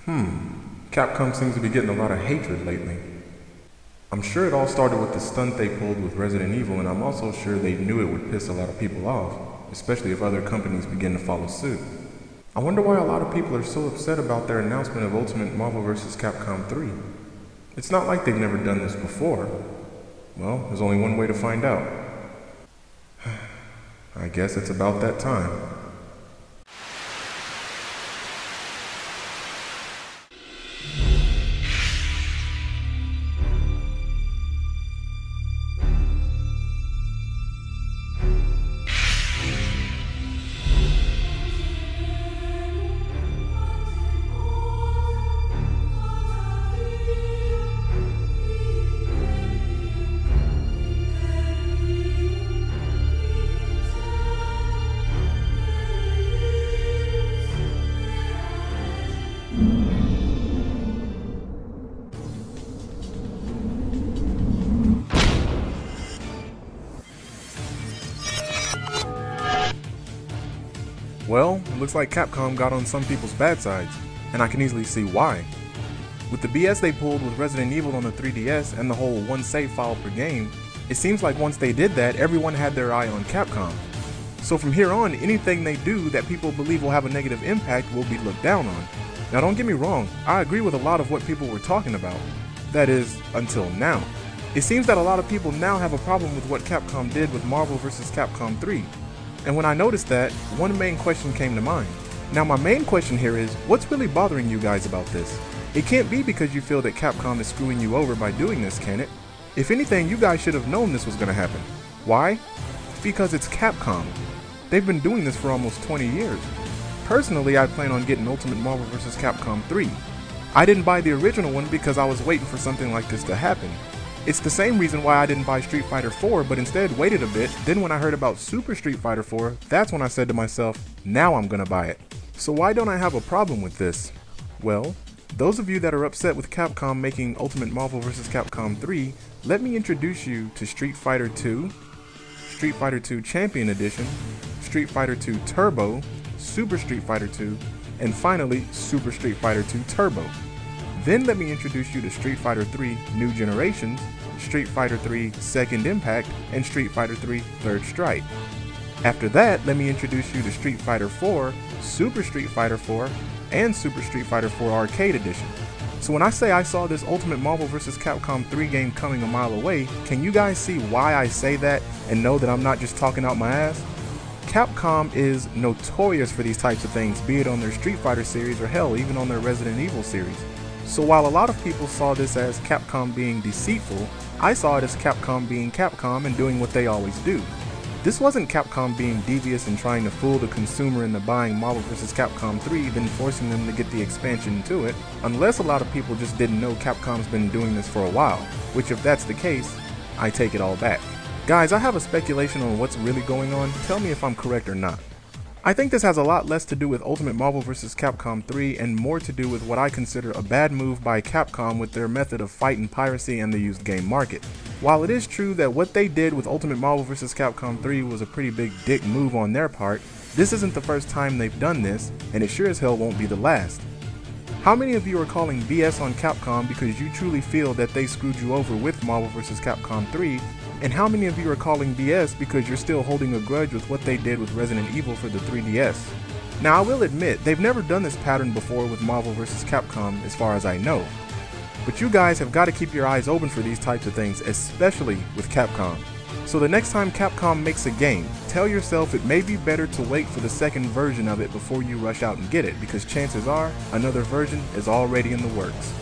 Capcom seems to be getting a lot of hatred lately. I'm sure it all started with the stunt they pulled with Resident Evil, and I'm also sure they knew it would piss a lot of people off, especially if other companies begin to follow suit. I wonder why a lot of people are so upset about their announcement of Ultimate Marvel vs. Capcom 3. It's not like they've never done this before. Well, there's only one way to find out. I guess it's about that time. Well, it looks like Capcom got on some people's bad sides, and I can easily see why. With the BS they pulled with Resident Evil on the 3DS and the whole one save file per game, it seems like once they did that, everyone had their eye on Capcom. So from here on, anything they do that people believe will have a negative impact will be looked down on. Now don't get me wrong, I agree with a lot of what people were talking about. That is, until now. It seems that a lot of people now have a problem with what Capcom did with Marvel vs. Capcom 3. And when I noticed that, one main question came to mind. Now my main question here is, what's really bothering you guys about this? It can't be because you feel that Capcom is screwing you over by doing this, can it? If anything, you guys should have known this was going to happen. Why? Because it's Capcom. They've been doing this for almost 20 years. Personally, I plan on getting Ultimate Marvel vs. Capcom 3. I didn't buy the original one because I was waiting for something like this to happen. It's the same reason why I didn't buy Street Fighter 4, but instead waited a bit. Then when I heard about Super Street Fighter 4, that's when I said to myself, now I'm gonna buy it. So why don't I have a problem with this? Well, those of you that are upset with Capcom making Ultimate Marvel vs. Capcom 3, let me introduce you to Street Fighter 2, Street Fighter 2 Champion Edition, Street Fighter 2 Turbo, Super Street Fighter 2, and finally Super Street Fighter 2 Turbo. Then let me introduce you to Street Fighter 3 New Generations, Street Fighter 3 Second Impact, and Street Fighter 3 Third Strike. After that, let me introduce you to Street Fighter 4, Super Street Fighter 4, and Super Street Fighter 4 Arcade Edition. So when I say I saw this Ultimate Marvel vs. Capcom 3 game coming a mile away, can you guys see why I say that and know that I'm not just talking out my ass? Capcom is notorious for these types of things, be it on their Street Fighter series or hell, even on their Resident Evil series. So while a lot of people saw this as Capcom being deceitful, I saw it as Capcom being Capcom and doing what they always do. This wasn't Capcom being devious and trying to fool the consumer into buying Marvel vs. Capcom 3, then forcing them to get the expansion to it, unless a lot of people just didn't know Capcom's been doing this for a while, which if that's the case, I take it all back. Guys, I have a speculation on what's really going on, tell me if I'm correct or not. I think this has a lot less to do with Ultimate Marvel vs. Capcom 3 and more to do with what I consider a bad move by Capcom with their method of fighting piracy and the used game market. While it is true that what they did with Ultimate Marvel vs. Capcom 3 was a pretty big dick move on their part, this isn't the first time they've done this, and it sure as hell won't be the last. How many of you are calling BS on Capcom because you truly feel that they screwed you over with Marvel vs. Capcom 3? And how many of you are calling BS because you're still holding a grudge with what they did with Resident Evil for the 3DS? Now I will admit, they've never done this pattern before with Marvel vs. Capcom as far as I know. But you guys have got to keep your eyes open for these types of things, especially with Capcom. So the next time Capcom makes a game, tell yourself it may be better to wait for the second version of it before you rush out and get it, because chances are another version is already in the works.